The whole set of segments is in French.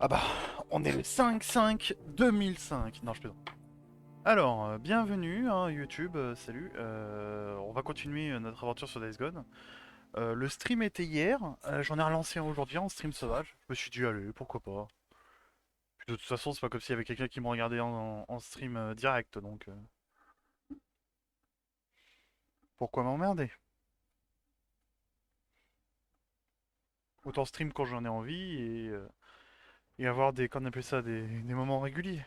Ah bah, on est le 5/5/2005. Non, je plaisante. Alors, bienvenue, hein, YouTube, salut. On va continuer notre aventure sur Days Gone. Le stream était hier, j'en ai relancé un aujourd'hui en stream sauvage. Je me suis dit, allez, pourquoi pas. Puis de toute façon, c'est pas comme s'il y avait quelqu'un qui me regardait en stream direct, donc pourquoi m'emmerder? Autant stream quand j'en ai envie et avoir des, qu'on appelle ça, des moments réguliers.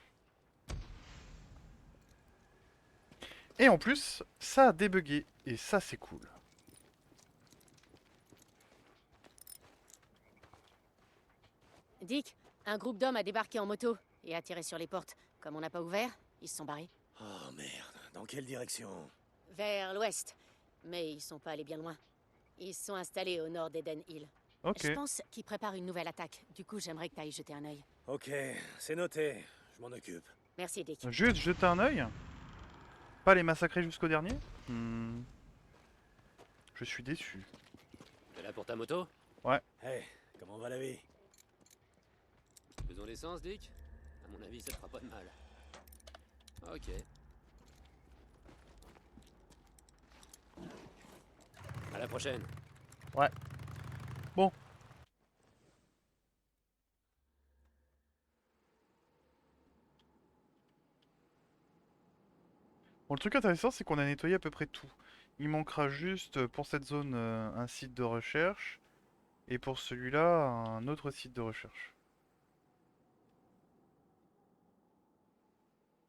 Et en plus, ça a débugué, et ça c'est cool. Dick, un groupe d'hommes a débarqué en moto et a tiré sur les portes. Comme on n'a pas ouvert, ils se sont barrés. Oh merde, dans quelle direction? Vers l'ouest. Mais ils sont pas allés bien loin. Ils se sont installés au nord d'Eden Hill. Ok, Je pense qu'ils préparent une nouvelle attaque. Du coup, j'aimerais que tu ailles jeter un œil. Ok, c'est noté, je m'en occupe. Merci, Dick. juste jeter un œil. Pas les massacrer jusqu'au dernier. Hmm, je suis déçu. T'es là pour ta moto? Ouais. Hey, comment va la vie? Besoin d'essence, Dick? À mon avis, ça te fera pas de mal. Ok. À la prochaine. Ouais. Bon. Bon, le truc intéressant, c'est qu'on a nettoyé à peu près tout. Il manquera juste pour cette zone un site de recherche et pour celui-là un autre site de recherche.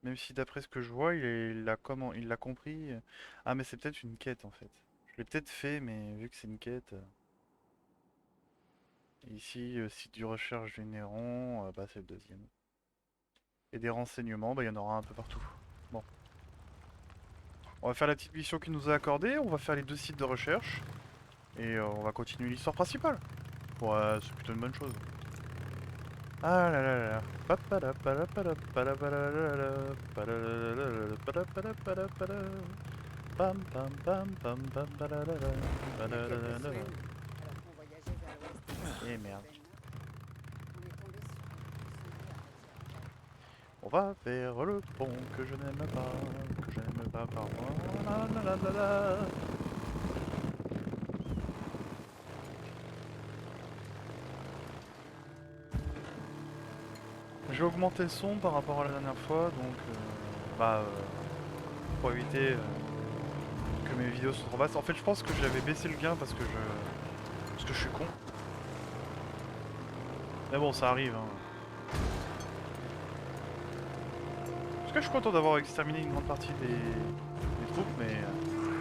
Même si d'après ce que je vois, il l'a compris. Ah mais c'est peut-être une quête en fait. Je l'ai peut-être fait, mais vu que c'est une quête. Ici, site de recherche du Néron, bah c'est le deuxième. Et des renseignements, bah il y en aura un peu partout. Bon. On va faire la petite mission qu'il nous a accordée, on va faire les deux sites de recherche. Et on va continuer l'histoire principale. Ouais, c'est plutôt une bonne chose. Ah là là là là. Papalapalapalapalapalapalala, palalalala, palapalapalapala, pam pam pam pam pam palalala, palalalala. Eh merde. On va vers le pont que je n'aime pas, que je n'aime pas par moi. La la la la la. J'ai augmenté le son par rapport à la dernière fois, donc pour éviter que mes vidéos soient trop basses. En fait, je pense que j'avais baissé le gain parce que je suis con. Mais bon, ça arrive. Hein. Parce que je suis content d'avoir exterminé une grande partie des troupes, mais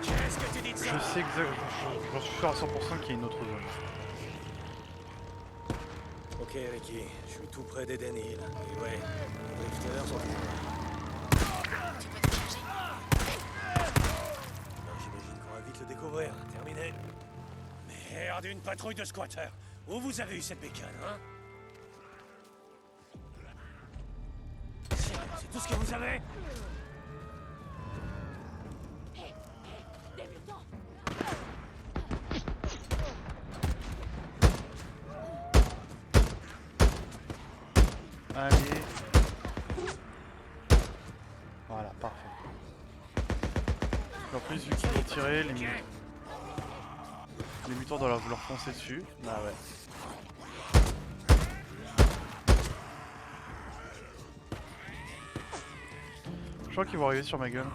Qu'est-ce que tu dis de je ça? sais exactement, j'en suis sûr à 100% qu'il y a une autre zone. Ok Ricky, je suis tout près d'Eden Hill. Et ouais, les drifters sont toujours là. Tu peux te changer. Alors j'imagine qu'on va vite le découvrir. Terminé. Merde, une patrouille de squatteurs. Où vous avez eu cette bécane, hein? C'est tout ce que vous avez? Débutant. Allez. Voilà, parfait. En plus, vu qu'ils vont tirer, les mutants doivent vouloir foncer dessus. Bah ouais. Je crois qu'ils vont arriver sur ma gueule.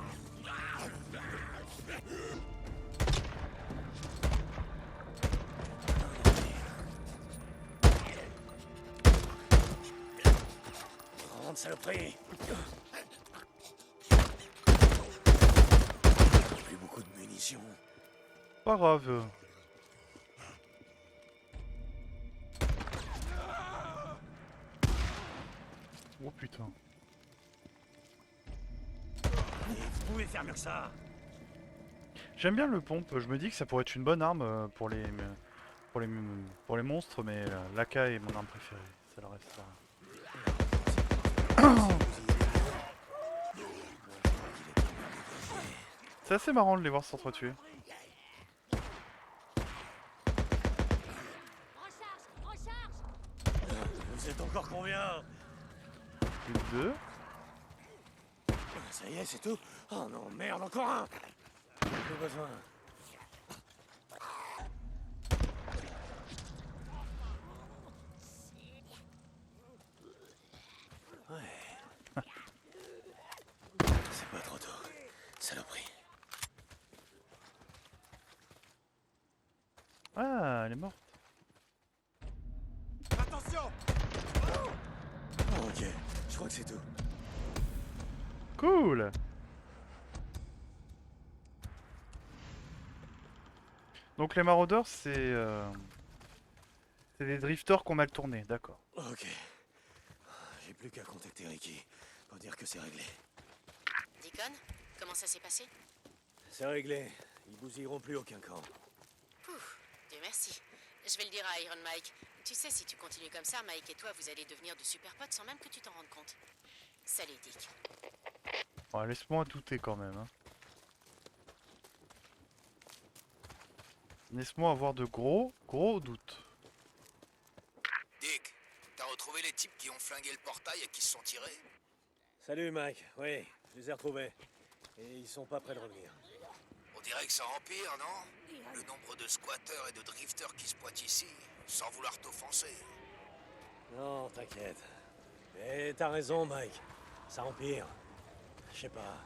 Grande saloperie. Plus beaucoup de munitions. Pas grave. Oh putain. Et vous pouvez faire mieux que ça. J'aime bien le pompe, je me dis que ça pourrait être une bonne arme pour les, pour les monstres, mais l'AK est mon arme préférée, ça le restera. C'est assez marrant de les voir s'entretuer. Recharge. Recharge. Vous êtes encore combien? Plus de 2. Ça y est, c'est tout? Oh non, merde, encore un! Plus besoin. Ouais. C'est pas trop tôt. Saloperie. Ah, elle est morte. Attention! Oh, ok, je crois que c'est tout. Cool. Donc les maraudeurs, c'est des drifters qui ont mal tourné, d'accord. Ok. J'ai plus qu'à contacter Ricky pour dire que c'est réglé. Deacon, comment ça s'est passé? C'est réglé. Ils bousilleront plus aucun camp. Pouf, Dieu merci. Je vais le dire à Iron Mike. Tu sais, si tu continues comme ça, Mike et toi, vous allez devenir de super potes sans même que tu t'en rendes compte. Salut, Dick. Ouais, laisse-moi douter quand même. Hein. Laisse-moi avoir de gros doutes. Dick, t'as retrouvé les types qui ont flingué le portail et qui se sont tirés? Salut, Mike. Oui, je les ai retrouvés. Et ils sont pas près de revenir. On dirait que ça empire, non? Le nombre de squatteurs et de drifters qui se pointent ici, sans vouloir t'offenser. Non, t'inquiète. Mais t'as raison, Mike. Ça empire. Je sais pas.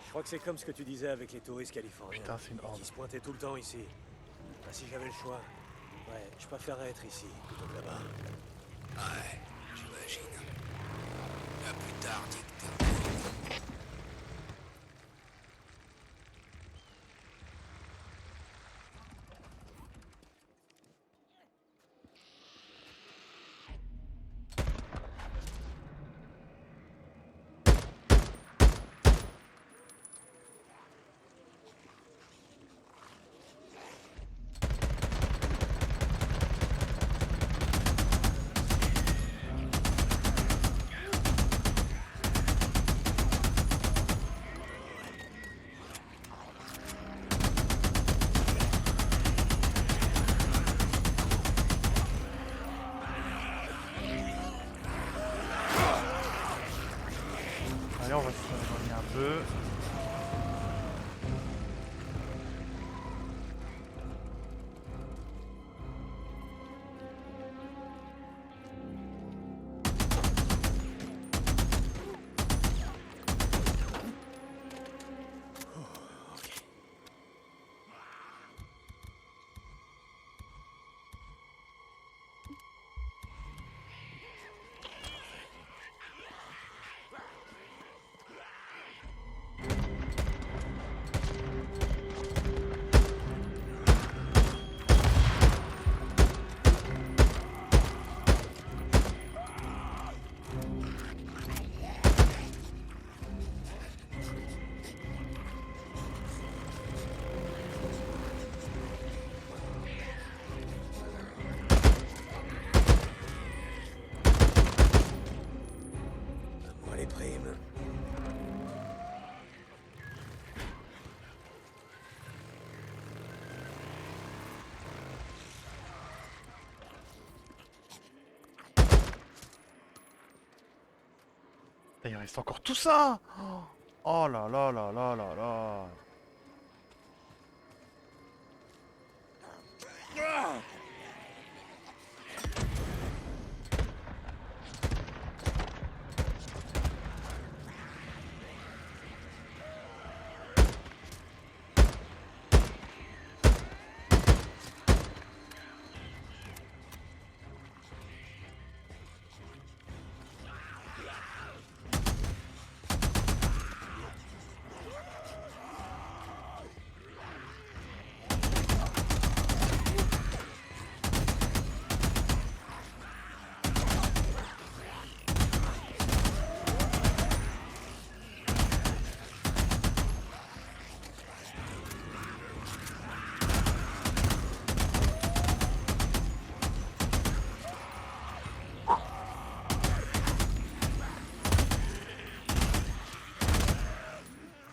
Je crois que c'est comme ce que tu disais avec les touristes californiens. Putain, c'est une horde. Qui se pointaient tout le temps ici. Bah, si j'avais le choix, ouais, je préférerais être ici plutôt que là-bas. Ouais, j'imagine. À plus tard, Dick. Allez, on va s'éloigner un peu. Moi les primes. Putain, il reste encore tout ça. Oh là là là là là là.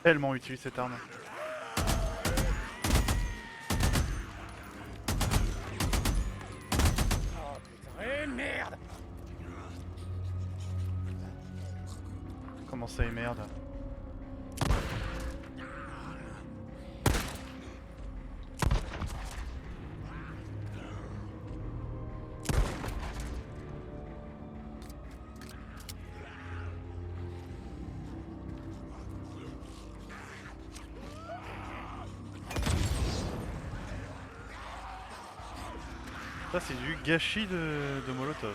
Tellement utile cette arme. Oh putain, eh merde! comment ça émerde. Ça c'est du gâchis de Molotov.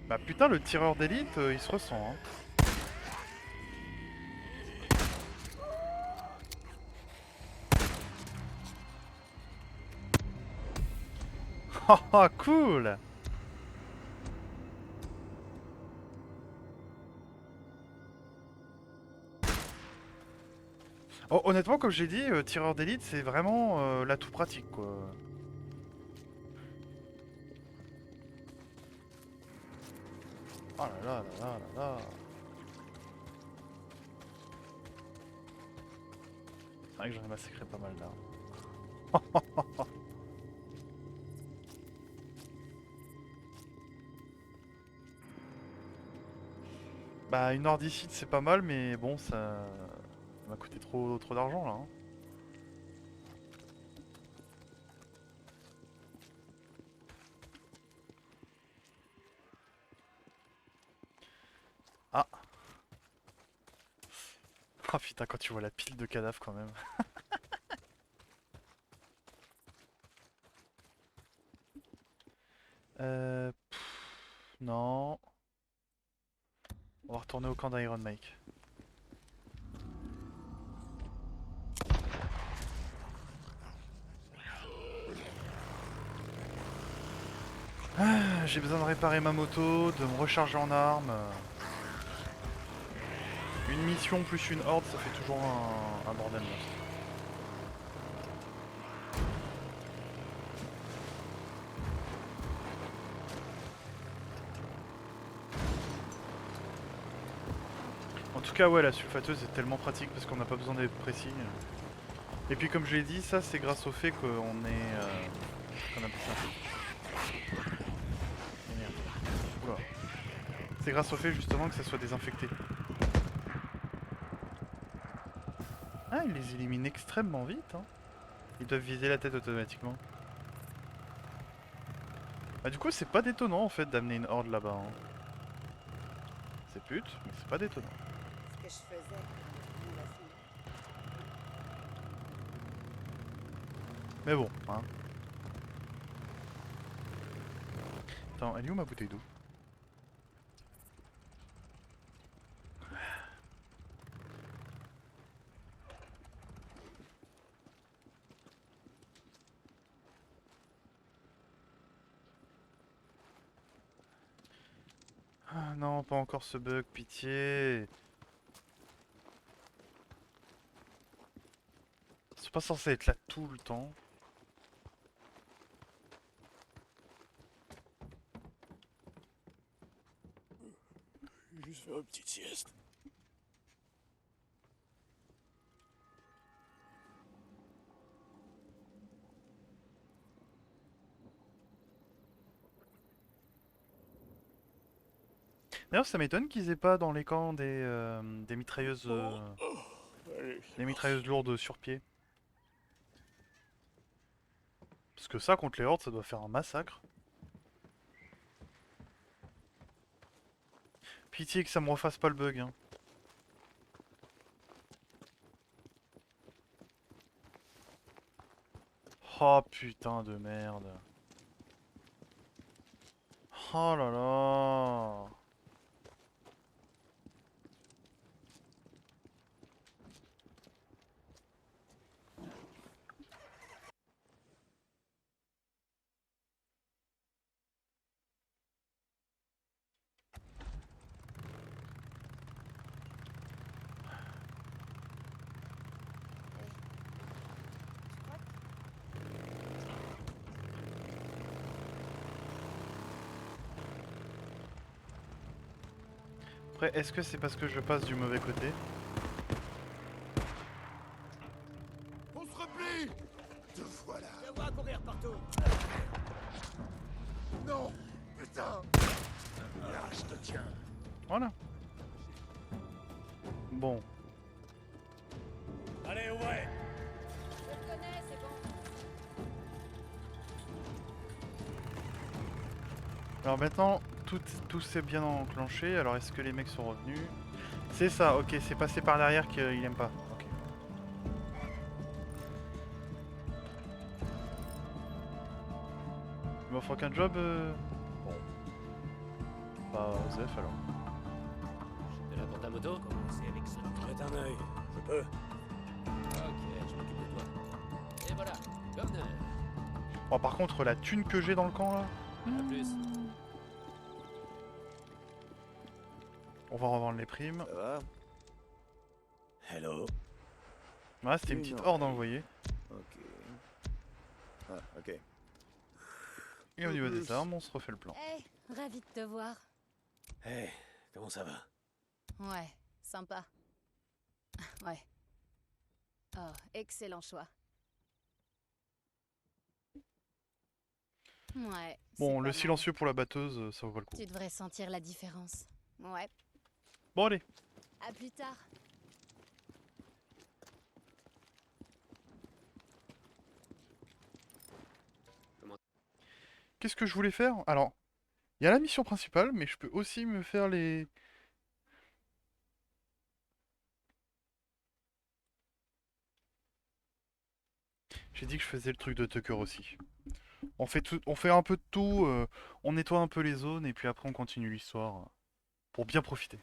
Bah putain, le tireur d'élite, il se ressent, hein. Haha, cool. Oh, honnêtement, comme j'ai dit, tireur d'élite, c'est vraiment l'atout pratique, quoi. Oh là là là là là là. C'est vrai que j'en ai massacré pas mal là. Bah une hordicide c'est pas mal mais bon ça m'a coûté trop d'argent là. Hein. Ah. Ah putain quand tu vois la pile de cadavres quand même. Non. On va retourner au camp d'Iron Mike. Ah, j'ai besoin de réparer ma moto, de me recharger en armes. Une mission plus une horde, ça fait toujours un bordel monstre. En tout cas, ouais, la sulfateuse est tellement pratique parce qu'on n'a pas besoin d'être précis. Et puis, comme je l'ai dit, ça c'est grâce au fait qu'on est. Qu'on appelle ça. Oh, merde. Oula. C'est grâce au fait justement que ça soit désinfecté. Ah, ils les éliminent extrêmement vite. Hein. Ils doivent viser la tête automatiquement. Bah, du coup, c'est pas détonnant en fait d'amener une horde là-bas. Hein. C'est pute, mais c'est pas détonnant. Ce que je faisais. Vous, la fille. Mais bon, hein. Attends, elle est où ma bouteille d'eau? Ah non, pas encore ce bug, pitié. C'est pas censé être là tout le temps. Juste faire une petite sieste. D'ailleurs, ça m'étonne qu'ils aient pas dans les camps des mitrailleuses, Allez, des mitrailleuses lourdes sur pied. Parce que ça, contre les hordes, ça doit faire un massacre. Pitié que ça me refasse pas le bug. Hein. Oh putain de merde. Oh là là. Tu crois Après, est-ce que c'est parce que je passe du mauvais côté? On se replie! Te voilà! Je vois courir partout. Non! Putain! Là, je te tiens. Voilà. Bon. Allez, ouvrez. Je le connais, c'est bon. Alors maintenant, tout s'est bien enclenché. Alors est-ce que les mecs sont revenus? C'est ça, ok, c'est passé par derrière qu'il aime pas. Ok. Il m'offre qu'un job Bon. Bah, Zef alors. T'es là pour ta moto? Commencez avec ça. Jette un œil. Je peux. Ok, je m'occupe de toi. Et voilà, comme neuf. Bon, par contre, la thune que j'ai dans le camp là, À plus. on va revendre les primes. Ça va? Hello. Ouais, c'était une petite horde envoyée. Ok. Ah, ok. Et au niveau des armes, on se refait le plan. Hey, ravi de te voir. Hey, comment ça va? Ouais, sympa. Ouais. Oh, excellent choix. Ouais. c'est Bon, pas le mal. silencieux pour la batteuse, ça vaut pas le coup. Tu devrais sentir la différence. Ouais. Bon, allez. À plus tard. Qu'est-ce que je voulais faire? Alors, il y a la mission principale, mais je peux aussi me faire les... J'ai dit que je faisais le truc de Tucker aussi. On fait un peu de tout, on nettoie un peu les zones, et puis après on continue l'histoire, pour bien profiter.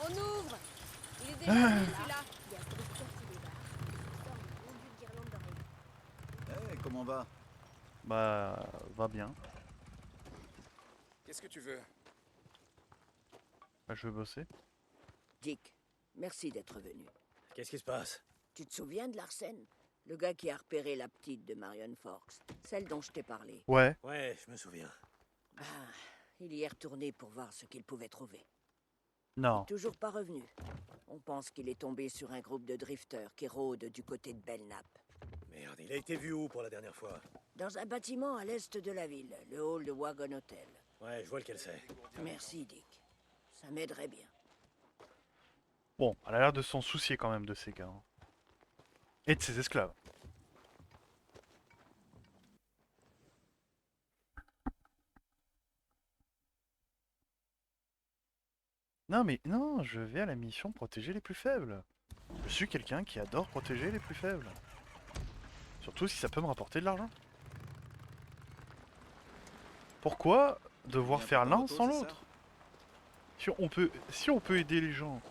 On ouvre! Il est déjà venu, celui-là. Il y a Drifter qui débarque. Il sort une ondule guirlande d'oreilles. Hey, comment va? Bah, va bien. Qu'est-ce que tu veux? Bah, je vais bosser. Dick, merci d'être venu. Qu'est-ce qui se passe? Tu te souviens de Larsen? Le gars qui a repéré la petite de Marion Forks, celle dont je t'ai parlé. Ouais. Ouais, je me souviens. Ah, il y est retourné pour voir ce qu'il pouvait trouver. Non. Toujours pas revenu. On pense qu'il est tombé sur un groupe de drifters qui rôdent du côté de Belknap. Merde, il a été vu où pour la dernière fois? Dans un bâtiment à l'est de la ville, le hall de Wagon Hotel. Ouais, je vois lequel c'est. Merci, Dick. Ça m'aiderait bien. Bon, elle a l'air de s'en soucier quand même de ces gars. Hein. Et de ses esclaves. Non mais non, je vais à la mission protéger les plus faibles. Je suis quelqu'un qui adore protéger les plus faibles. Surtout si ça peut me rapporter de l'argent. Pourquoi devoir Bien faire pour ta l'un moto, sans c'est ça? l'autre? Si on peut aider les gens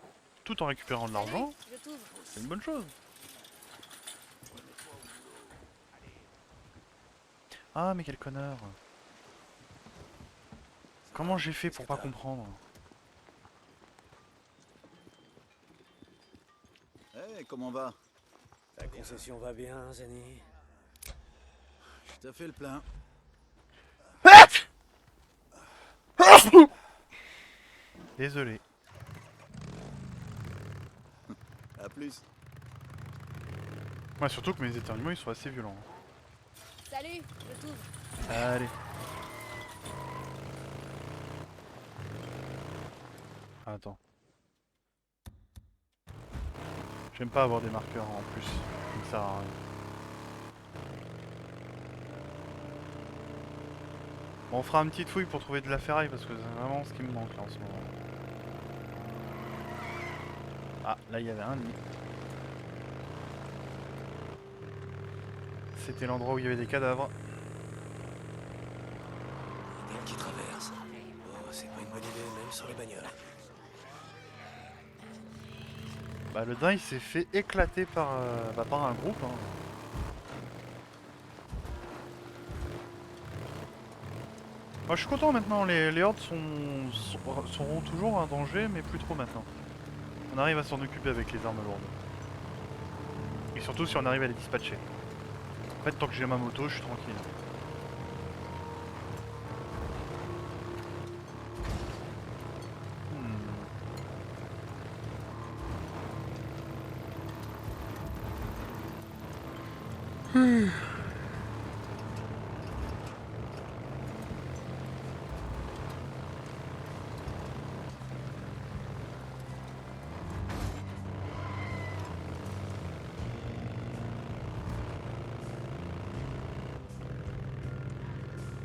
tout en récupérant de l'argent, Je t'ouvre. c'est une bonne chose. Ah mais quel connard. Comment j'ai fait pour pas comprendre? Hey, comment va? La concession va bien, Zany? Je t'ai fait le plein. Désolé. À plus. Ouais, surtout que mes éternuements ils sont assez violents. Salut, je t'ouvre. Allez. Attends. J'aime pas avoir des marqueurs en plus. Ça sert à rien. Bon, on fera une petite fouille pour trouver de la ferraille parce que c'est vraiment ce qui me manque là en ce moment. Ah, là il y avait un lit. C'était l'endroit où il y avait des cadavres. Un gars qui traverse. Oh, c'est pas une bonne idée, même sur les bagnoles. Bah le daim il s'est fait éclater par, par un groupe. Hein. Moi je suis content maintenant, les hordes seront toujours un danger mais plus trop maintenant. On arrive à s'en occuper avec les armes lourdes. Et surtout si on arrive à les dispatcher. En fait, tant que j'ai ma moto, je suis tranquille.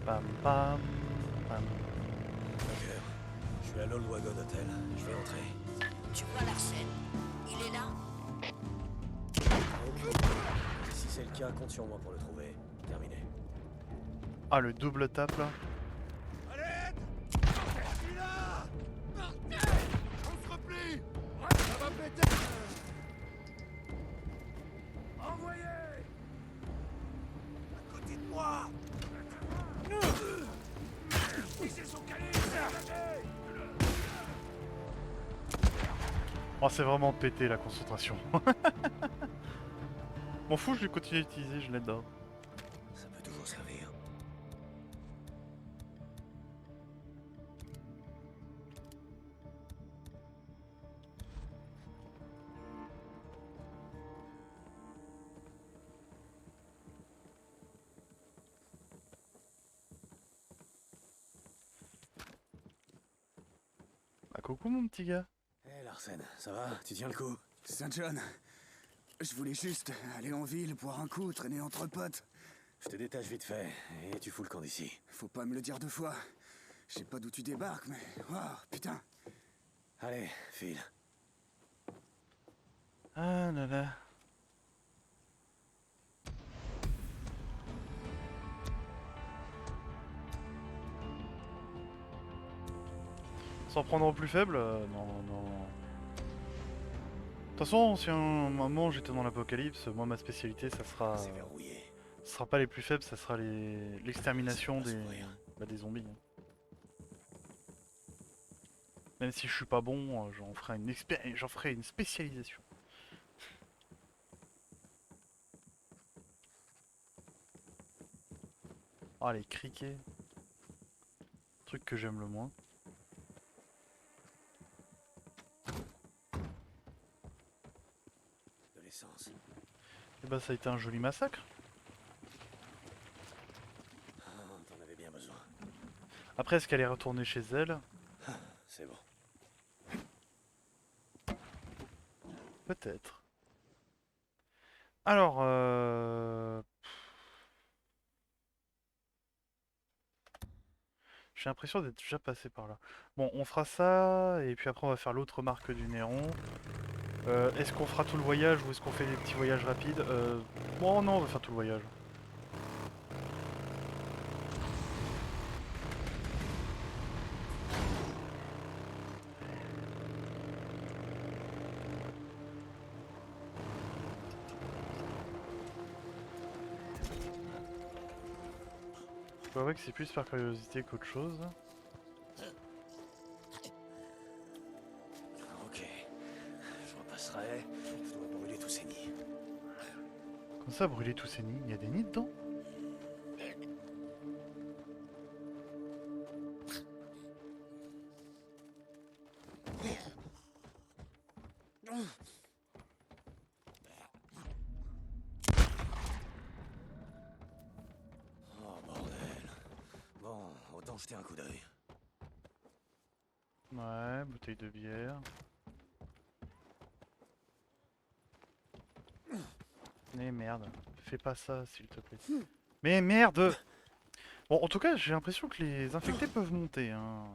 Pam pam pam. Tucker, je suis à l'Old Wagon Hotel. Je vais entrer. Tu vois Larsen? Il est là? Si c'est le cas, compte sur moi pour le trouver. Terminé. Ah, le double tape là. Oh, c'est vraiment pété la concentration. M'en fous, je vais continuer à l'utiliser, je l'adore. Ça peut toujours servir. Bah, coucou mon petit gars. Hé Larsen, ça va? Tu tiens le coup? Saint John, je voulais juste aller en ville, boire un coup, traîner entre potes. Je te détache vite fait, et tu fous le camp d'ici. Faut pas me le dire deux fois. Je sais pas d'où tu débarques, mais... Oh, putain. Allez, file. Ah là là. S'en prendre au plus faible? Non, non. De toute façon, si à un moment j'étais dans l'apocalypse, moi ma spécialité ça sera... C'est verrouillé. Ce sera pas les plus faibles, ça sera l'extermination des... des zombies. Même si je suis pas bon, j'en ferai une spécialisation. Ah, les criquets. Truc que j'aime le moins. De l'essence. Et bah ça a été un joli massacre. Ah, t'en avais bien besoin. Après, est-ce qu'elle est retournée chez elle? C'est bon. Peut-être. Alors, j'ai l'impression d'être déjà passé par là. Bon, on fera ça, et puis après on va faire l'autre marque du Néron. Est-ce qu'on fera tout le voyage ou est-ce qu'on fait des petits voyages rapides? Bon, non, on va faire tout le voyage. Je vois que c'est plus par curiosité qu'autre chose. Ok. Je repasserai. Je dois brûler tous ces nids. Comme ça, brûler tous ces nids. Il y a des nids dedans? Oh bordel. Bon, autant jeter un coup d'œil. Ouais, bouteille de bière. Mais merde, fais pas ça s'il te plaît. Mais merde! Bon, en tout cas, j'ai l'impression que les infectés peuvent monter. Hein.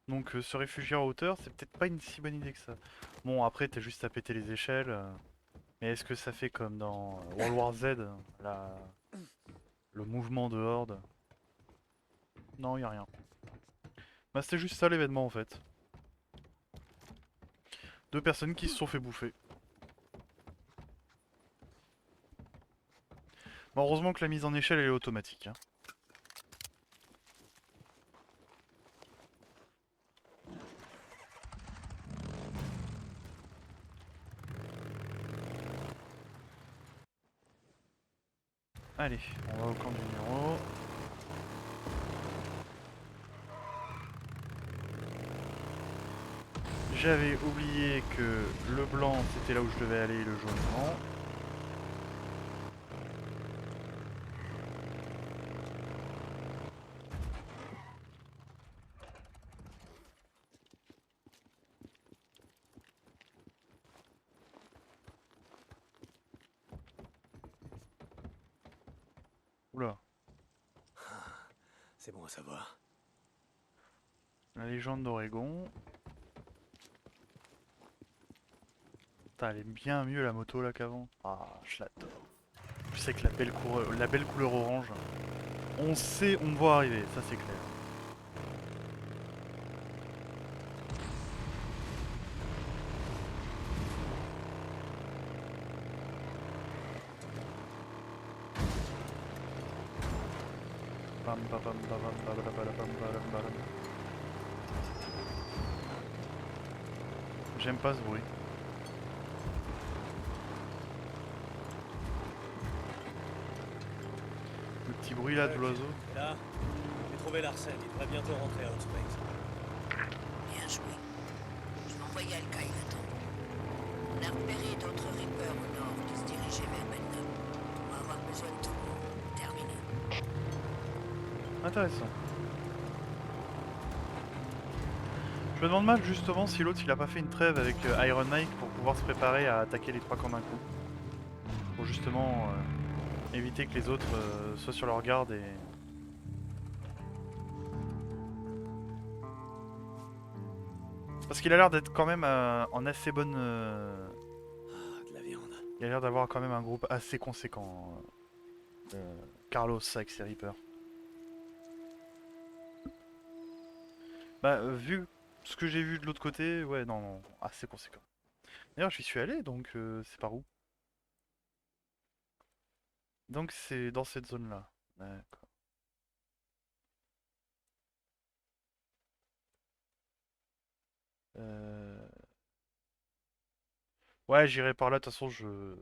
Donc se réfugier en hauteur, c'est peut-être pas une si bonne idée que ça. Bon, après, t'as juste à péter les échelles. Mais est-ce que ça fait comme dans World War Z, le mouvement de horde? Non, y a rien. Bah, c'était juste ça l'événement en fait. Deux personnes qui se sont fait bouffer. Bon, heureusement que la mise en échelle elle est automatique. Hein. Allez, on va au camp du Nero. J'avais oublié que le blanc c'était là où je devais aller, le jaune non. Oula, C'est bon à savoir. la légende d'Oregon. Putain, elle est bien mieux la moto là qu'avant. Ah, je l'adore. Je sais que la belle couleur orange, on sait, on me voit arriver, ça c'est clair. Bam, bam, bam, bam, bam, bam, bam, bam, bam, bam, bam. J'aime pas ce bruit. Le petit bruit là de l'oiseau. Et là, j'ai trouvé Larsen. Il devrait bientôt rentrer à Outspace. Bien joué. Je vais envoyer Al-Qaïda attendre. On a repéré d'autres Reapers au nord qui se dirigeaient vers Belgium. On va avoir besoin de tout le monde. Terminé. Intéressant. Je me demande mal justement si l'autre il a pas fait une trêve avec Iron Mike pour pouvoir se préparer à attaquer les trois camps d'un coup. Pour justement éviter que les autres soient sur leur garde et... Parce qu'il a l'air d'être quand même en assez bonne... Ah, de la viande. Il a l'air d'avoir quand même un groupe assez conséquent. Carlos avec ses Reapers. Bah vu ce que j'ai vu de l'autre côté, ouais non, non, assez conséquent. D'ailleurs j'y suis allé donc c'est par où? Donc c'est dans cette zone là. D'accord. Ouais j'irai par là, de toute façon je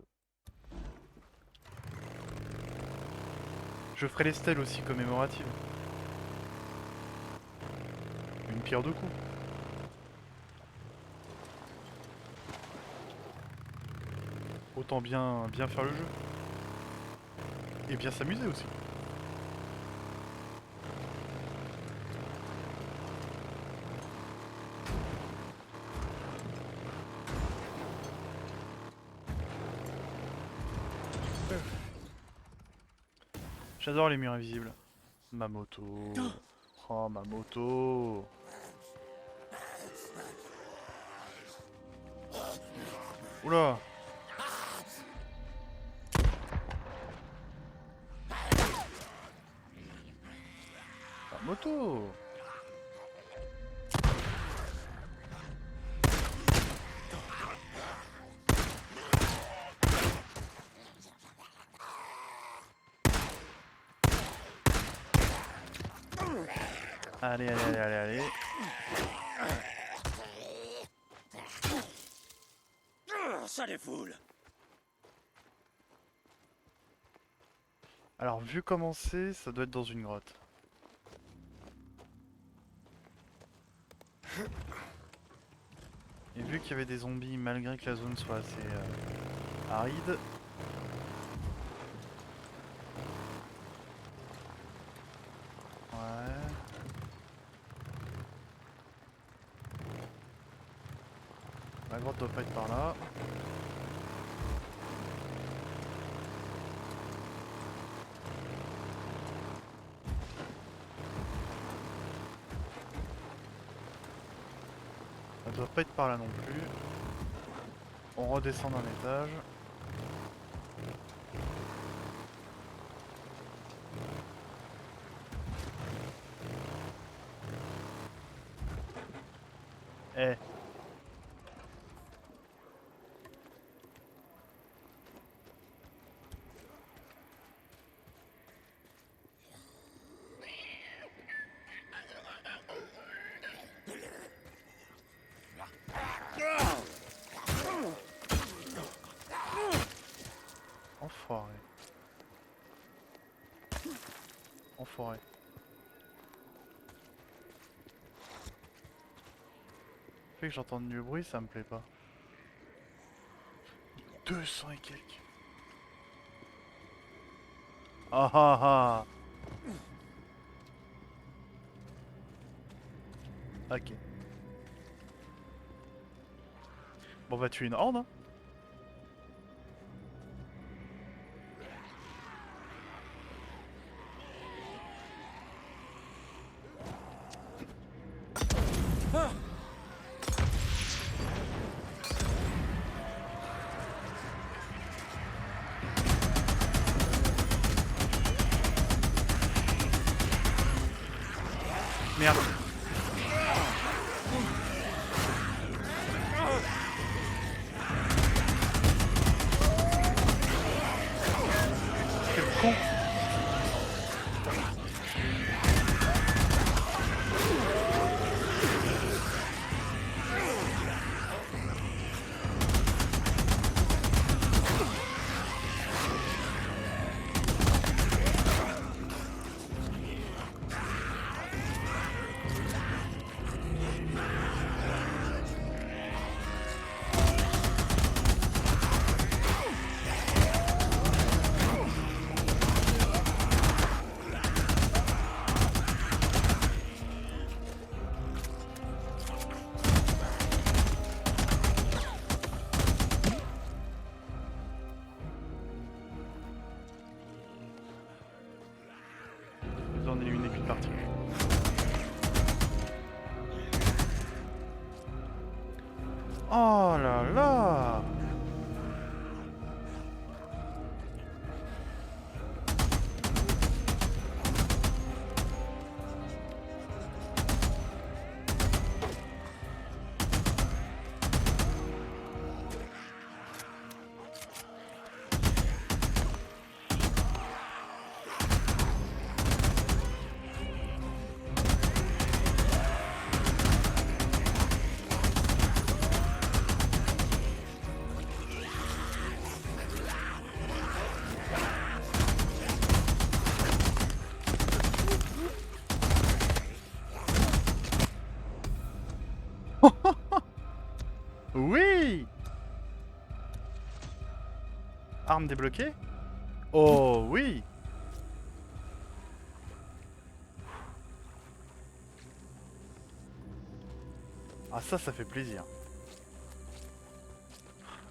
ferai les stèles aussi commémoratives. Une pierre deux coups. Autant bien faire le jeu. Et bien s'amuser aussi. J'adore les murs invisibles. Ma moto. Oh ma moto. Oula. Ma moto. Allez, allez, allez, allez, allez. Ça défoule. Alors, vu comment c'est, ça doit être dans une grotte. Et vu qu'il y avait des zombies, malgré que la zone soit assez aride, ouais. La grotte doit pas être par là. Elle doit pas être par là non plus. On redescend d'un étage. Eh. Enfoiré. Enfoiré. Le fait que j'entends du bruit, ça me plaît pas. 200 et quelques. Ah ah ah. Ok. Bon, on va tuer une horde, hein. Merde. Quel con. Nous en éliminer qu'une partie. Oh là là. Oui. Arme débloquée. Oh oui. Ah ça fait plaisir.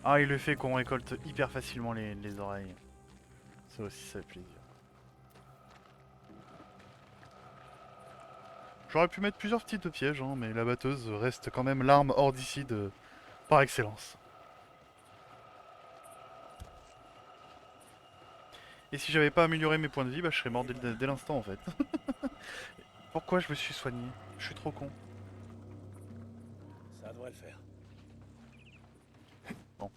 Ah et le fait qu'on récolte hyper facilement les oreilles. Ça aussi ça fait plaisir. J'aurais pu mettre plusieurs types de pièges, hein, mais la batteuse reste quand même l'arme hordicide par excellence. Et si j'avais pas amélioré mes points de vie, bah je serais mort dès l'instant en fait. Pourquoi je me suis soigné? Je suis trop con. Ça devrait le faire. Bon.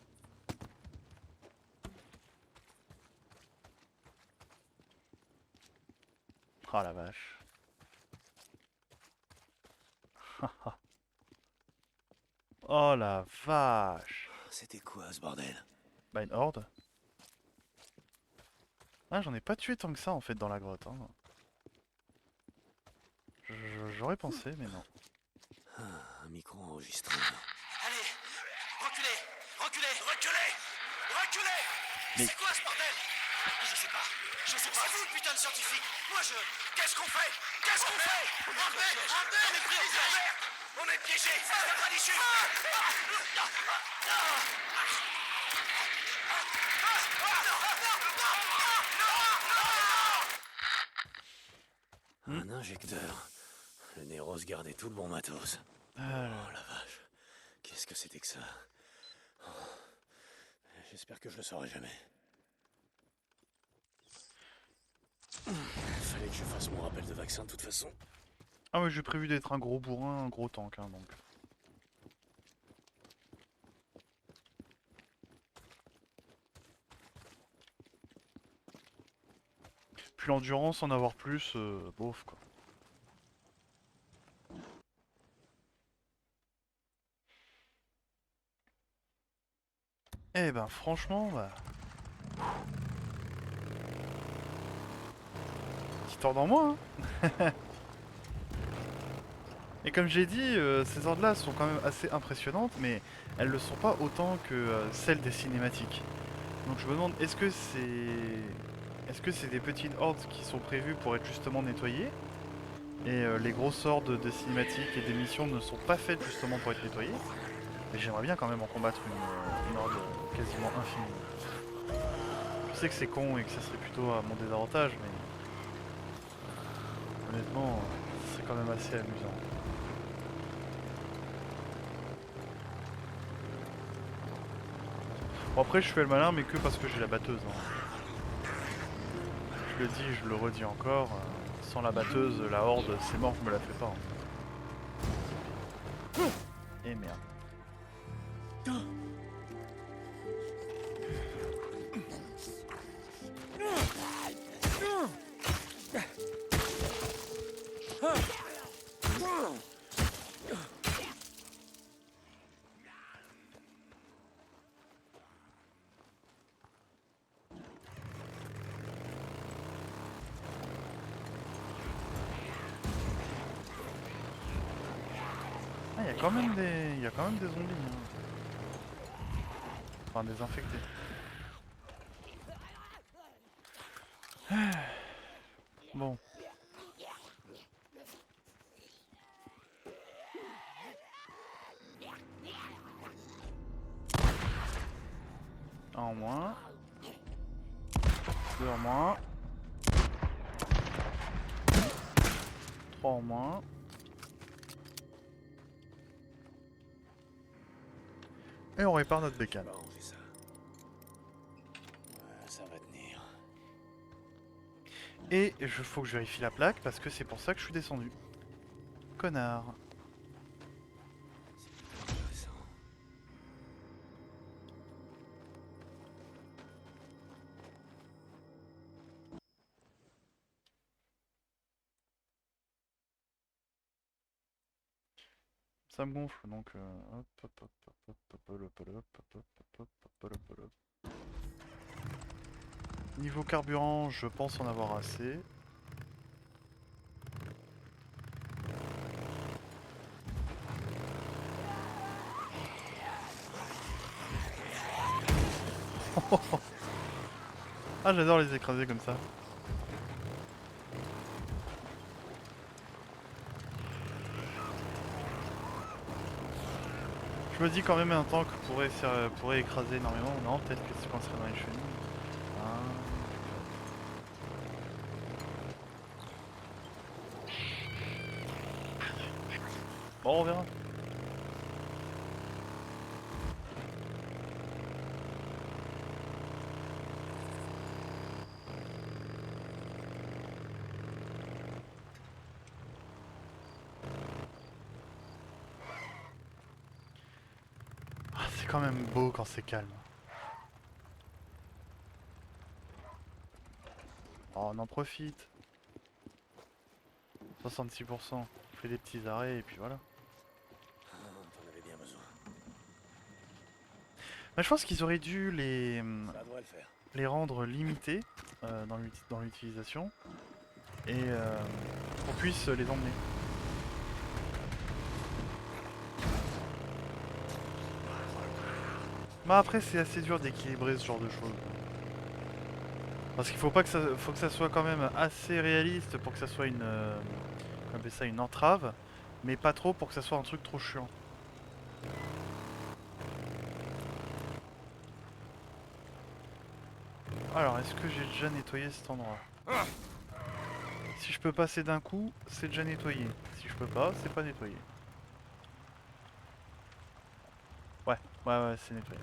Ah la vache. Oh la vache. C'était quoi ce bordel? Bah une horde. Ah j'en ai pas tué tant que ça en fait dans la grotte. Hein. J'aurais pensé mais non. Un micro-enregistrement. Allez, reculez, reculez, reculez, reculez. Mais- C'est quoi ce bordel? Je sais pas. C'est vous le putain de scientifique. Moi je... Qu'est-ce qu'on fait? Qu'est-ce qu'on fait? Armez, on est pris en piège. On est piégé. Ça va pas d'issue. Un injecteur. Le Néros gardait tout le bon matos. Oh la vache. Qu'est-ce que c'était que ça? Oh. J'espère que je le saurai jamais. Fallait que je fasse mon rappel de vaccin de toute façon. Ah ouais j'ai prévu d'être un gros bourrin, un gros tank hein, donc. Puis l'endurance, en avoir plus, bof quoi. Eh ben franchement, bah... qui tordent en moi. Hein. Et comme j'ai dit, ces hordes-là sont quand même assez impressionnantes, mais elles le sont pas autant que celles des cinématiques. Donc je me demande, est-ce que c'est des petites hordes qui sont prévues pour être justement nettoyées, et les grosses hordes de cinématiques et des missions ne sont pas faites justement pour être nettoyées. Mais j'aimerais bien quand même en combattre une horde quasiment infinie. Je sais que c'est con et que ça serait plutôt à mon désavantage, mais honnêtement, c'est quand même assez amusant. Bon, après je fais le malin, mais que parce que j'ai la batteuse. Hein. Je le dis, je le redis encore, sans la batteuse, la horde, c'est mort, je me la fais pas. Hein. Et merde. Ah, il y a quand même des zombies. Hein. Enfin, des infectés. Bon. Un en moins. Deux en moins. Trois en moins. Et on répare notre bécane. On va ranger ça. Ouais, ça va tenir. Et faut que je vérifie la plaque parce que c'est pour ça que je suis descendu. Connard. C'est intéressant. Ça me gonfle donc hop hop hop hop hop hop hop hop hop hop hop hop hop hop. Niveau carburant, je pense en avoir assez. Ah, j'adore les écraser comme ça. Je me dis quand même un tank pourrait écraser énormément. Non, peut-être que c'est quand ce serait dans les chenilles. Ah. Bon, on verra. C'est quand même beau quand c'est calme. Oh, on en profite. 66%. On fait des petits arrêts et puis voilà. T'en avais bien besoin. Mais je pense qu'ils auraient dû Ça devrait le faire. les rendre limités dans l'utilisation et qu'on puisse les emmener. Bah après c'est assez dur d'équilibrer ce genre de choses. Parce qu'il faut que ça soit quand même assez réaliste pour que ça soit on appelle ça une entrave, mais pas trop pour que ça soit un truc trop chiant. Alors est-ce que j'ai déjà nettoyé cet endroit? Si je peux passer d'un coup, c'est déjà nettoyé. Si je peux pas, c'est pas nettoyé. Ouais, c'est nettoyé.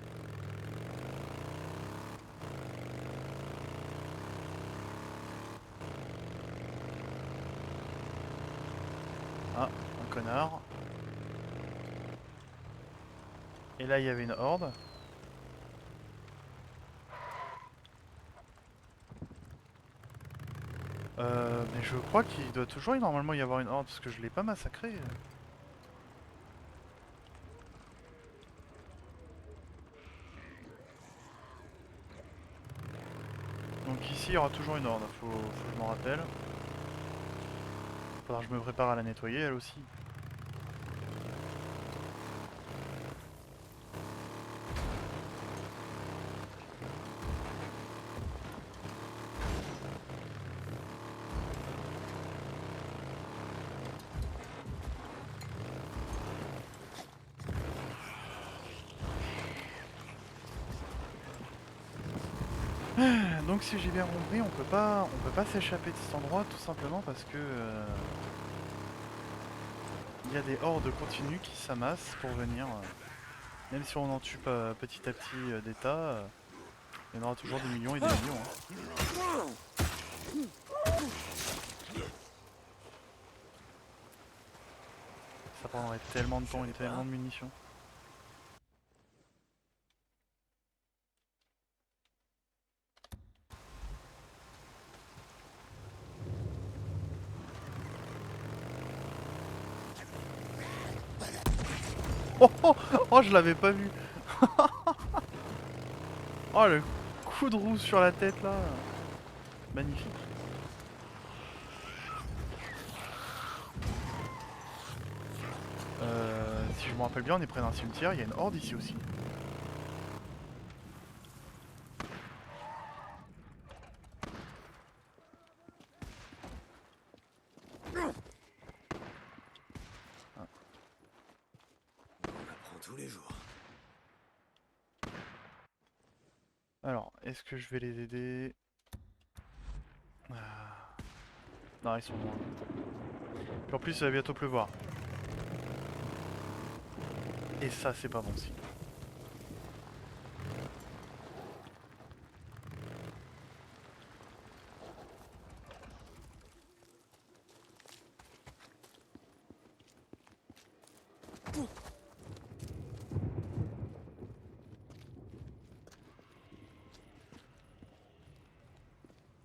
Ah, un connard. Et là, il y avait une horde. Mais je crois qu'il doit toujours normalement y avoir une horde parce que je l'ai pas massacré. Donc ici il y aura toujours une horde, faut que je m'en rappelle. Faudra que je me prépare à la nettoyer elle aussi. Donc si j'ai bien compris, on peut pas s'échapper de cet endroit tout simplement parce que il y a des hordes continues qui s'amassent pour venir. Même si on en tue pas petit à petit des tas, il y en aura toujours des millions et des millions. Hein. Ça prendrait tellement de temps et tellement de munitions. Oh, oh, oh, je l'avais pas vu. Oh, le coup de roue sur la tête là. Magnifique. Si je me rappelle bien, on est près d'un cimetière, il y a une horde ici aussi. Tous les jours. Alors, est-ce que je vais les aider? Ah. Non, ils sont loin. Puis en plus, ça va bientôt pleuvoir. Et ça, c'est pas bon signe.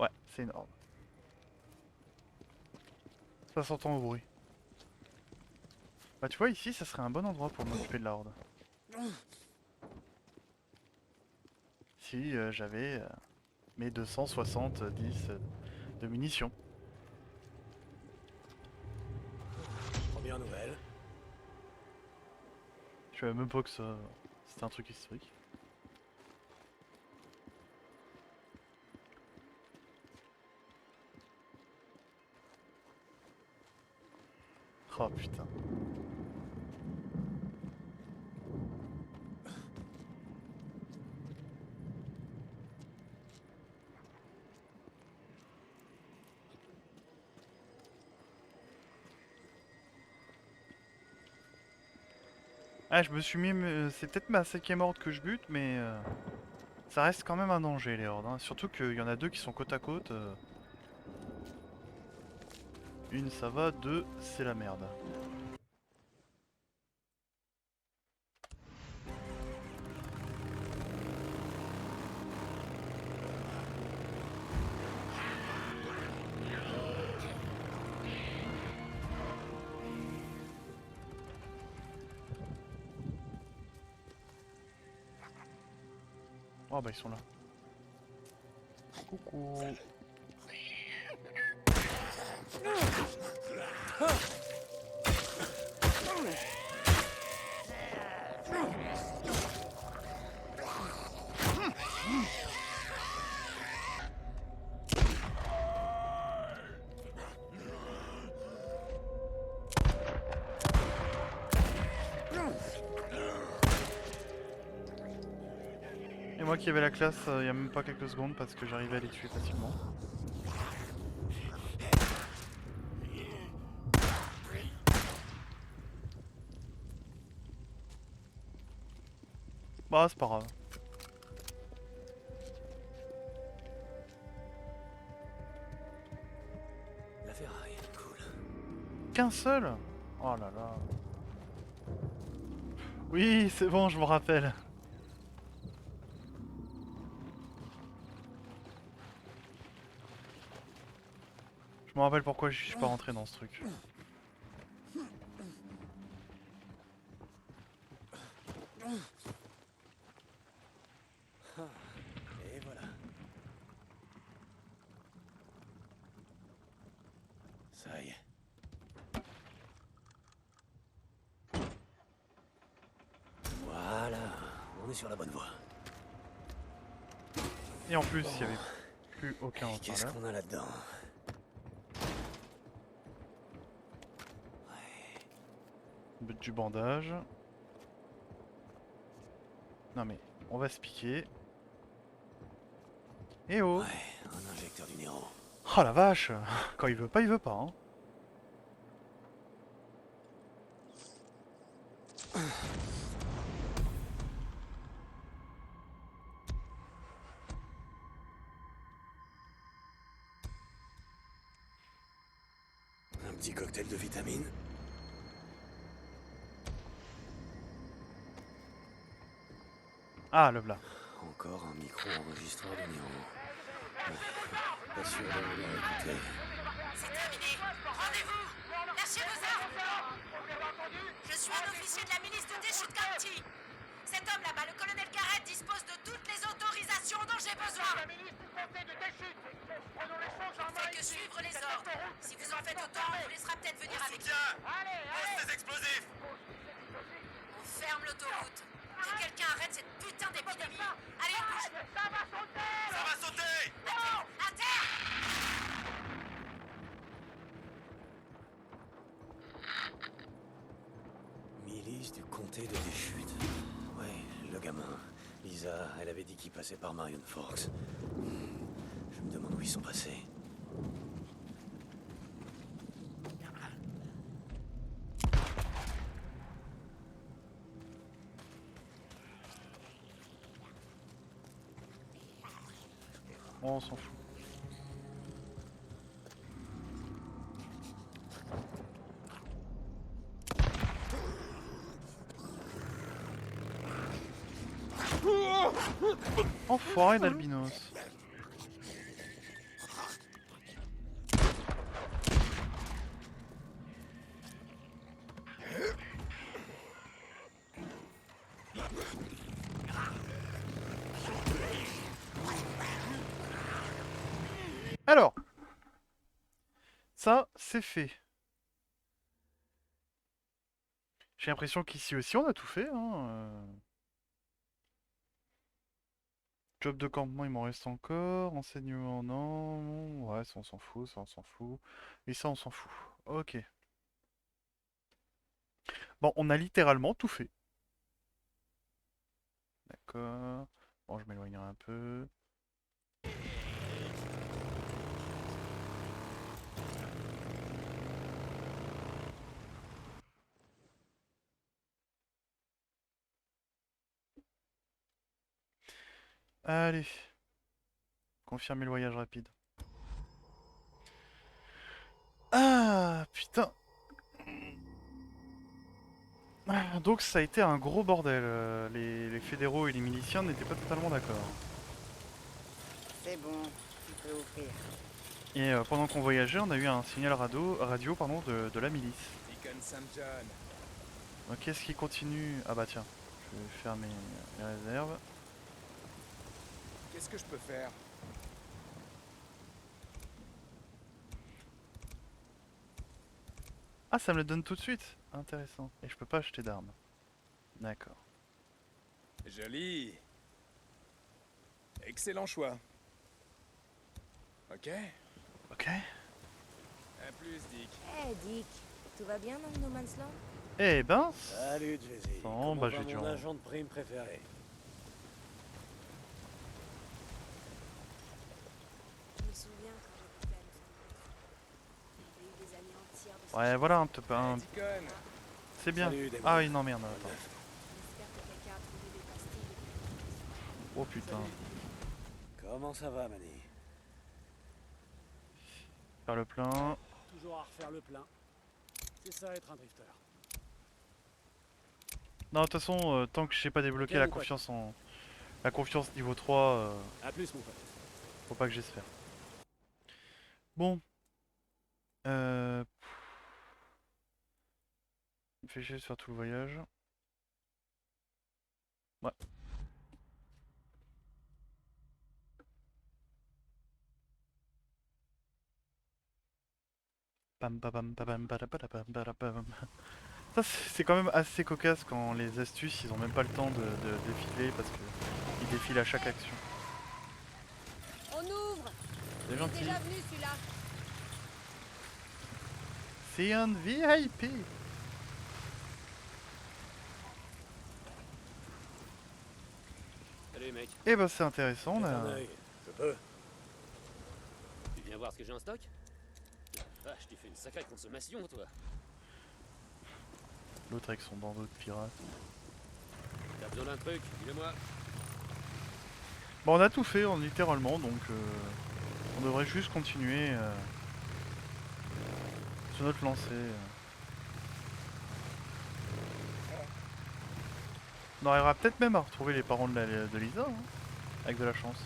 Ouais, c'est une horde. Ça s'entend au bruit. Bah tu vois, ici, ça serait un bon endroit pour m'occuper de la horde. Si j'avais mes 270 de munitions. Première nouvelle. Je savais même pas que ça... c'était un truc historique. Oh putain. Ah, je me suis mis... c'est peut-être ma 5ème horde que je bute, mais... ça reste quand même un danger les hordes. Hein. Surtout qu'il y en a deux qui sont côte à côte. Une ça va, deux c'est la merde. Oh bah ils sont là. Coucou. Et moi qui avais la classe il y a même pas quelques secondes parce que j'arrivais à les tuer facilement. Bah c'est pas grave. La Ferrari, cool. Qu'un seul? Oh là là. Oui c'est bon, je me rappelle. Je me rappelle pourquoi je suis pas rentré dans ce truc. Et voilà. Ça y est. On est sur la bonne voie. Et en plus, il n'y avait plus aucun Et qu'est-ce haut-parleur. qu'on a là-dedans? Du bandage. Non mais, on va se piquer. Eh oh! Ouais, un injecteur du Nero. Oh la vache! Quand il veut pas, il veut pas, hein. Un petit cocktail de vitamines. Ah, le v'là. Encore un micro-enregistreur de Nero. Ouais, pas sûr de vouloir écouter. C'est terminé. Rendez-vous. Lâchez vos armes. Je suis un officier de la milice de Deschutes County. Cet homme là-bas, le colonel Garrett, dispose de toutes les autorisations dont j'ai besoin. La milice du comté de Deschutes. Prenons les choses en main. Faites que suivre les ordres. Si vous en faites autant, on vous laissera peut-être venir avec nous. Pose tes explosifs. On ferme l'autoroute. Que quelqu'un arrête cette putain d'épidémie. Allez, on bouge. Ça va sauter. À terre. Milice du comté de Deschutes. Ouais, le gamin. Lisa, elle avait dit qu'il passait par Marion Forks. Je me demande où ils sont passés. Oh, on s'en fout. Enfoiré d'albinos. Alors, ça, c'est fait. J'ai l'impression qu'ici aussi, on a tout fait, hein. Job de campement, il m'en reste encore. Enseignement, non. Ouais, ça, on s'en fout, ça, on s'en fout. Et ça, on s'en fout. Ok. Bon, on a littéralement tout fait. D'accord. Bon, je m'éloignerai un peu. Allez. Confirmer le voyage rapide. Ah, putain. Ah, donc ça a été un gros bordel. Les fédéraux et les miliciens n'étaient pas totalement d'accord. C'est bon, tu peux ouvrir. Et pendant qu'on voyageait, on a eu un signal radio pardon, de la milice. Deacon St. John. Donc qu'est-ce qui continue? Ah bah tiens, je vais faire mes réserves. Qu'est-ce que je peux faire? Ah, ça me le donne tout de suite. Intéressant. Et je peux pas acheter d'armes. D'accord. Joli. Excellent choix. Ok. Ok. À plus, Dick. Eh, Dick, tout va bien dans le No Man's Land? Eh ben... Salut, Jesse. Bon, Comment bah va j'ai dû mon en... agent de prime préféré? Je me souviens quand j'habitais à Los Angeles. J'ai eu des années entières de Ouais, voilà, un peu pas... Deacon. C'est bien. Salut, Damon. Ah oui, non, merde, attends. J'espère que quelqu'un a trouvé des pastilles. Oh putain. Comment ça va, Manny? Faire le plein. Toujours à refaire le plein. C'est ça être un drifter. Non, de toute façon, tant que j'ai pas débloqué Ok, la mon pote. confiance en... La confiance niveau 3, A plus, mon pote. faut pas que j'essaie faire. Bon. Euh... Il me fait chier de faire tout le voyage. Ouais. Pam pam pam pam pam pam pam pam pam pam. Ça c'est quand même assez cocasse quand les astuces ils ont même pas le temps de défiler parce que ils défilent à chaque action. On ouvre. C'est Il est gentil. déjà venu celui-là. C'est un VIP. Salut mec. Et bah c'est intéressant, on Jette a... un œil, je peux. Tu viens voir ce que j'ai en stock? Ah, je t'ai fait une sacrée consommation, toi. L'autre avec son bandeau de pirate. T'as besoin d'un truc, dis-le-moi. Bon on a tout fait littéralement donc on devrait juste continuer sur notre lancée. On arrivera peut-être même à retrouver les parents de Lisa, hein, avec de la chance.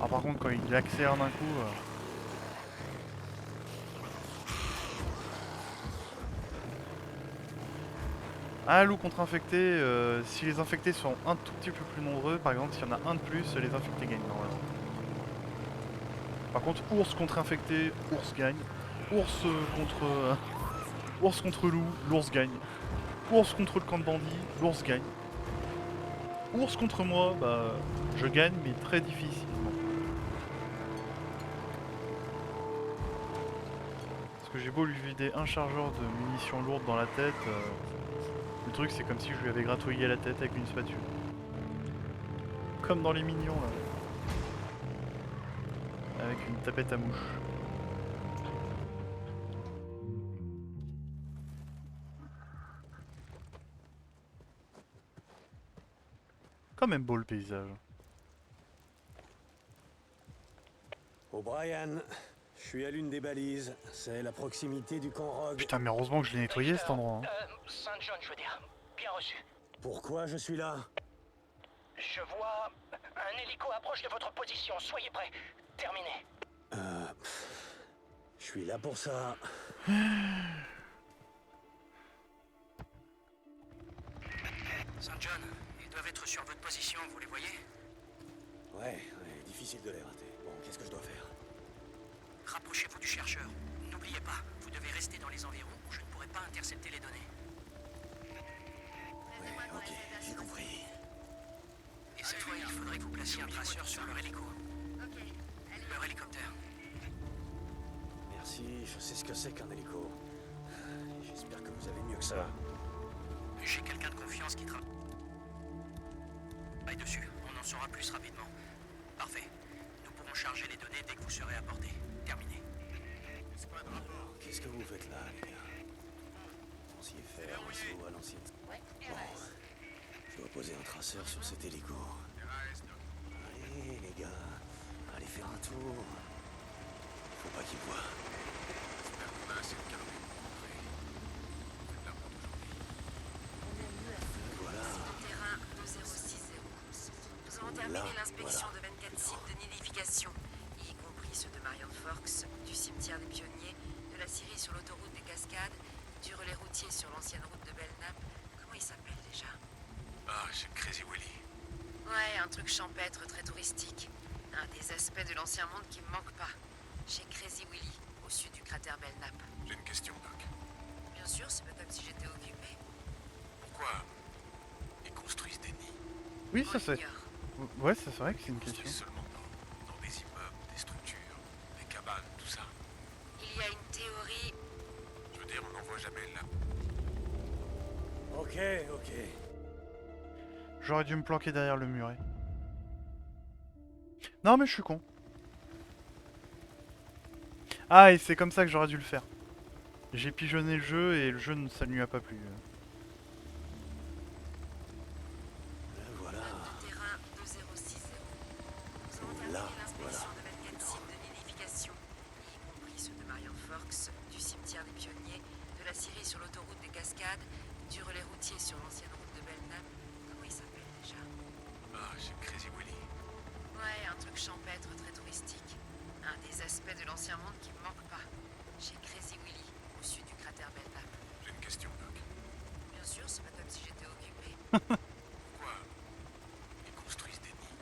Ah par contre quand il accélère d'un coup... Ah, loup contre infecté, si les infectés sont un tout petit peu plus nombreux, par exemple s'il y en a un de plus, les infectés gagnent normalement. Par contre, ours contre infecté, ours gagne. Ours contre loup, l'ours gagne. Ours contre le camp de bandits, l'ours gagne. Ours contre moi, bah je gagne mais très difficilement. Parce que j'ai beau lui vider un chargeur de munitions lourdes dans la tête, le truc c'est comme si je lui avais gratouillé la tête avec une spatule. Comme dans les mignons là. Avec une tapette à mouche. Quand même beau le paysage. O'Brien, je suis à l'une des balises. C'est la proximité du camp Rogue. Putain mais heureusement que je l'ai nettoyé cet endroit. Hein. Saint John, je veux dire. Bien reçu. Pourquoi je suis là? Je vois un hélico approche de votre position. Soyez prêts. Terminé. Je suis là pour ça. Saint John, ils doivent être sur votre position, vous les voyez? Ouais, difficile de les rater. Bon, qu'est-ce que je dois faire? Rapprochez-vous du chercheur. N'oubliez pas, vous devez rester dans les environs ou je ne pourrai pas intercepter les données. Ouais, ok, j'ai compris. Et cette fois, il faudrait que vous placiez un traceur sur leur hélico. Leur hélicoptère. Merci, je sais ce que c'est qu'un hélico. J'espère que vous avez mieux que ça. J'ai quelqu'un de confiance qui travaille dessus. On en saura plus rapidement. Parfait. Nous pourrons charger les données dès que vous serez à portée. Terminé. Qu'est-ce que vous faites là, les gars? Pensiez faire un saut à l'ancienne. Bon, je dois poser un traceur sur cet hélico. Allez, les gars, allez faire un tour. Faut pas qu'ils voient. J'espère qu'on a assez de carburant pour rentrer. Voilà. Terrain 2060. Nous avons terminé l'inspection de 24 sites de nidification, y compris ceux de Marion Forks, du cimetière des pionniers, de la scierie sur l'autoroute des Cascades, du relais routier sur l'ancienne route de Belknap. Comment il s'appelle déjà? Ah, c'est Crazy Willy. Ouais, un truc champêtre très touristique. Un des aspects de l'ancien monde qui me manque pas. Chez Crazy Willy, au sud du cratère Belknap. J'ai une question, Doc. Bien sûr, c'est pas comme si j'étais occupée. Pourquoi ils construisent des nids? Oui ça c'est... Ouais c'est vrai que c'est une question. Seulement dans des immeubles, des structures, des cabanes, tout ça. Il y a une théorie. Je veux dire, on n'en voit jamais là. Ok. J'aurais dû me planquer derrière le muret. Non mais je suis con. Ah et c'est comme ça que j'aurais dû le faire. J'ai pigeonné le jeu et le jeu ça ne lui a pas plu. Voilà. Terrain 2060. Nous avons terminé l'inspection de 24 sites de nidification, y compris ceux de Marion Forks, du cimetière des pionniers, de la scierie sur l'autoroute des Cascades, du relais routier sur l'ancienne route de Belknap. Comment il s'appelle déjà? Ah, c'est Crazy Willy. Ouais, un truc champêtre très touristique. Un des aspects de l'ancien monde qui me manque pas. Chez Crazy Willy, au sud du cratère Belknap. J'ai une question, Doc. Bien sûr, c'est pas comme si j'étais occupée. Pourquoi ils construisent des nids?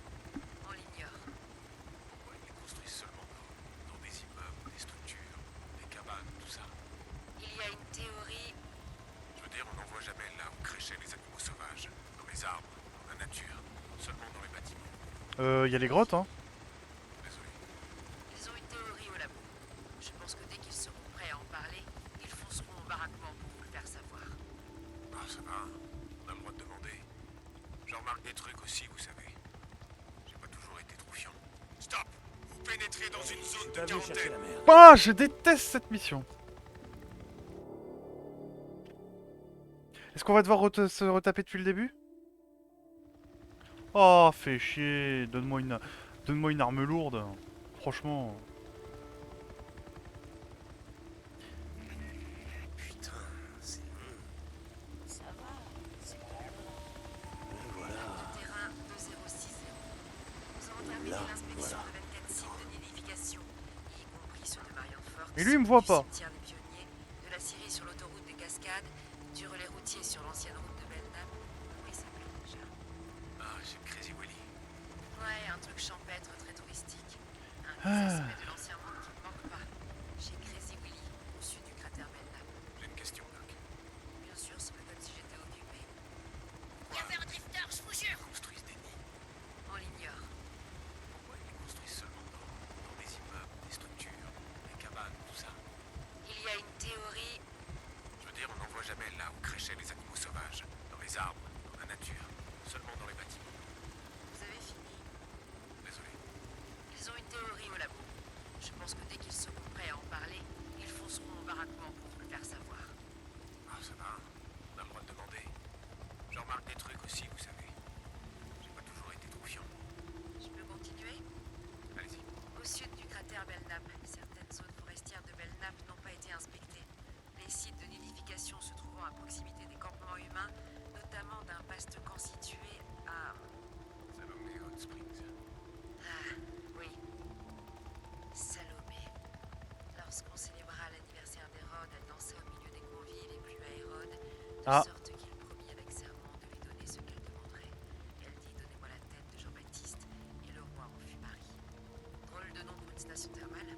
On l'ignore. Pourquoi ils les construisent seulement Il y a les grottes, hein. Ils ont une théorie au labo. Je pense que dès qu'ils seront prêts à en parler, ils fonceront au baraquement pour vous le faire savoir. Ah, ça va. On a le droit de demander. Je remarque des trucs aussi, vous savez. J'ai pas toujours été trop fiant. Stop! Vous pénétrez dans une zone de quarantaine. Ah, je déteste cette mission. Est-ce qu'on va devoir se retaper depuis le début? Oh, fais chier. Donne-moi une arme lourde. Franchement. Putain, c'est long. Ça va, c'est pas long. Voilà. Terrain 2060. Nous avons terminé Là, l'inspection voilà. de 24 sites de nidification, y compris ceux de Marion Forks, Et lui, il me voit du pas. cimetière des pionniers, de la Syrie sur l'autoroute des Cascades, du relais routier sur l'ancienne route de Belknap. Comment il s'appelle déjà? Ah, c'est Crazy Willy. Ouais, un truc champêtre très touristique. Un des aspects de l'ancien monde qui ne manque pas. Chez Crazy Willy, au sud du cratère Belknap. J'ai une question, Doc. Bien sûr, c'est comme si j'étais occupé. Il y avait un drifter, je vous jure. Ils construisent des nids. On l'ignore. Pourquoi ils les construisent seulement dans des immeubles, des structures, des cabanes, tout ça? Il y a une théorie. Je veux dire, on n'en voit jamais là où crèchaient les animaux sauvages. Dans les arbres, dans la nature. Seulement dans les bâtiments. Vous avez fini. Désolé. Ils ont une théorie au labo. Je pense que dès qu'ils seront prêts à en parler, ils fonceront au baraquement pour vous le faire savoir. Ah, ça va. On a le droit de demander. Je remarque des trucs aussi, vous savez. J'ai pas toujours été trop fiant. Je peux continuer? Allez-y. Au sud du cratère Belknap, certaines zones forestières de Belknap n'ont pas été inspectées. Les sites de nidification se trouvant à proximité des campements humains, notamment d'un vaste camp situé à... Salomé Hot Springs. Ah, oui. Salomé. Lorsqu'on célébra l'anniversaire d'Hérode, elle dansa au milieu des convives et plut à Hérode, de Ah. sorte qu'il promit avec serment de lui donner ce qu'elle demanderait. Elle dit: donnez-moi la tête de Jean-Baptiste, et le roi en fut Marie. Drôle de nom pour une station thermale.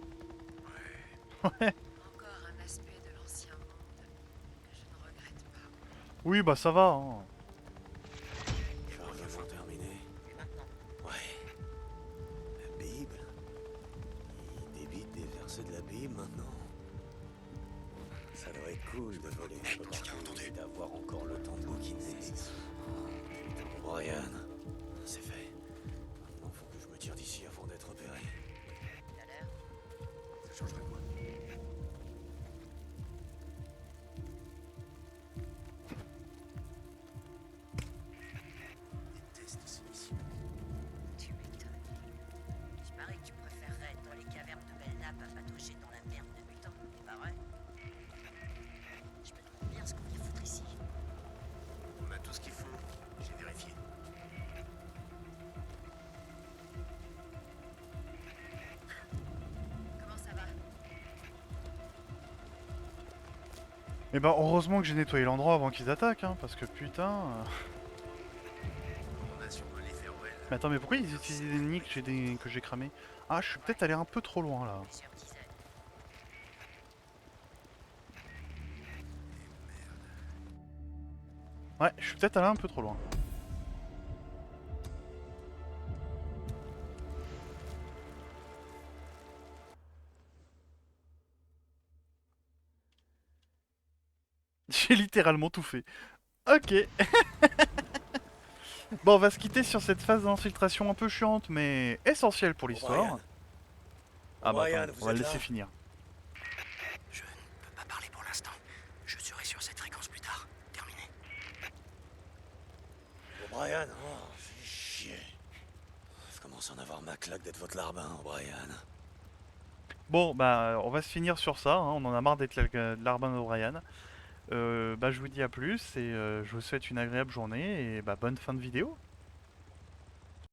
Ouais. Encore un aspect de l'ancien monde que je ne regrette pas. Oui, bah ça va. Hein. Chargement terminé. Et maintenant? Ouais. La Bible. Il débite des versets de la Bible maintenant. Ça doit être cool de voler un peu partout et d'avoir encore le temps de bouquiner. Oh, Brian, c'est fait. Maintenant, faut que je me tire d'ici avant d'être opéré. Tout à l'heure. Ça changerait quoi? Déteste ces missions. Tu m'étonnes. Je parie que tu préférerais être dans les cavernes de Belknap à patauger dans la merde de mutants, c'est pas vrai? Je me demande bien ce qu'on vient foutre ici. On a tout ce qu'il faut. J'ai vérifié. Comment ça va? Et bah heureusement que j'ai nettoyé l'endroit avant qu'ils attaquent, hein, parce que putain... On a survolé Ferwell. Mais attends, mais pourquoi ils utilisent des nids que j'ai cramés? Ah, je suis peut-être allé un peu trop loin là. Plusieurs dizaines. Ouais, je suis peut-être allé un peu trop loin. J'ai littéralement tout fait. Ok. Bon, on va se quitter sur cette phase d'infiltration un peu chiante, mais essentielle pour l'histoire. Brian. Ah bah Brian, attends, vous on va le êtes laisser là? finir. Je ne peux pas parler pour l'instant. Je serai sur cette fréquence plus tard. Terminé. Brian, oh, fais chier. Je commence à en avoir ma claque d'être votre larbin, Brian. Bon, bah on va se finir sur ça, hein, on en a marre d'être l'Arbin d'O'Brien. Bah je vous dis à plus et je vous souhaite une agréable journée et bah bonne fin de vidéo.